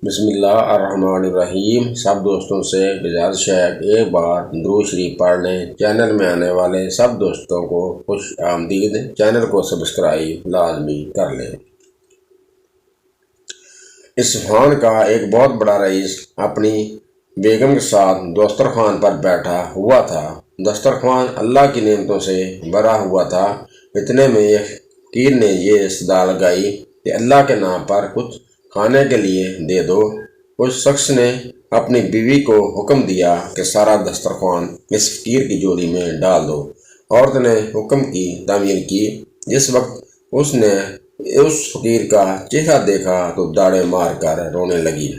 بسم اللہ الرحمن الرحیم۔ سب دوستوں سے گزارش ہے کہ ایک بار درود شریف پڑھ لیں۔ چینل میں آنے والے سب دوستوں کو خوش آمدید۔ چینل کو سبسکرائب لازمی کر لیں۔ اصفہان کا ایک بہت بڑا رئیس اپنی بیگم کے ساتھ دسترخوان پر بیٹھا ہوا تھا۔ دسترخوان اللہ کی نعمتوں سے بھرا ہوا تھا۔ اتنے میں ایک فقیر نے یہ صدا لگائی کہ اللہ کے نام پر کچھ کھانے کے لیے دے دو۔ اس شخص نے اپنی بیوی کو حکم دیا کہ سارا دسترخوان اس فقیر کی جھولی میں ڈال دو۔ عورت نے حکم کی تعمیل کی۔ جس وقت اس نے اس فقیر کا چہرہ دیکھا تو داڑے مار کر رونے لگی۔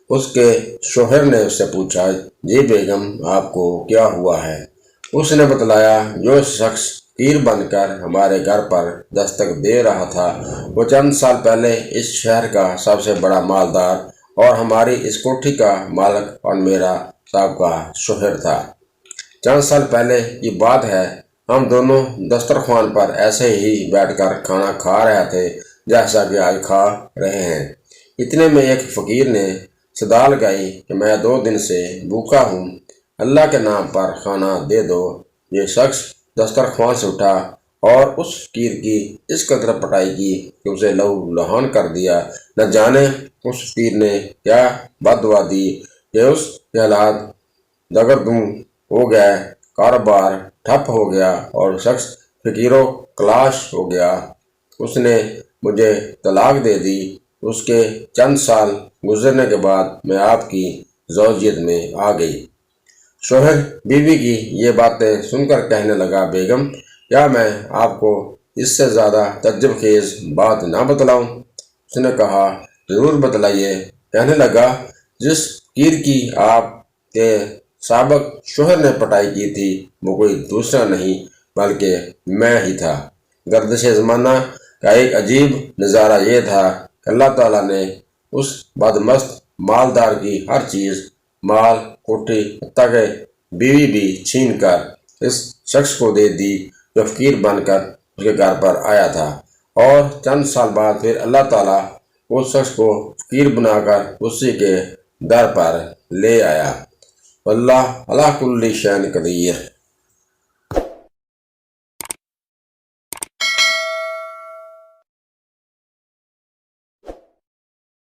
اس کے شوہر نے اس سے پوچھا، جی بیگم، آپ کو کیا ہوا ہے؟ اس نے بتلایا، جو شخص فقیر بن کر ہمارے گھر پر دستک دے رہا تھا وہ چند سال پہلے اس شہر کا سب سے بڑا مالدار اور ہماری اس کوٹھی کا مالک اور میرا سابقہ شوہر تھا۔ چند سال پہلے کی بات ہے، ہم دونوں دسترخوان پر ایسے ہی بیٹھ کر کھانا کھا رہے تھے جیسا کہ آج کھا رہے ہیں۔ اتنے میں ایک فقیر نے صدا لگائی کہ میں 2 دن سے بھوکا ہوں، اللہ کے نام پر کھانا دے دو۔ یہ شخص دسترخوان سے اٹھا اور اس فقیر کی اس قدر پٹائی کی کہ اسے لہو لہان کر دیا۔ نہ جانے اس فقیر نے کیا بد دعا دی کہ اس کے حالات دگرگوں ہو گئے، کاروبار ٹھپ ہو گیا اور شخص فقیروں کلاش ہو گیا۔ اس نے مجھے طلاق دے دی۔ اس کے چند سال گزرنے کے بعد میں آپ کی زوجیت میں آ گئی۔ شوہر بیوی کی یہ باتیں سن کر کہنے لگا، بیگم، کیا میں آپ کو اس سے زیادہ تعجب خیز بات نہ بتلاؤں؟ اس نے کہا، ضرور بتلائیے۔ کہنے لگا، جس فقیر کی آپ کے سابق شوہر نے پٹائی کی تھی وہ کوئی دوسرا نہیں بلکہ میں ہی تھا۔ گردش زمانہ کا ایک عجیب نظارہ یہ تھا کہ اللہ تعالیٰ نے اس بدمست مالدار کی ہر چیز، مال، کوٹھی، حتیٰ کہ بیوی بھی چھین کر اس شخص کو دے دی جو فقیر بن کر اس کے گھر پر آیا تھا، اور چند سال بعد پھر اللہ تعالیٰ اس شخص کو فقیر بنا کر اسی کے در پر لے آیا۔ واللہ علی کل شیء قدیر۔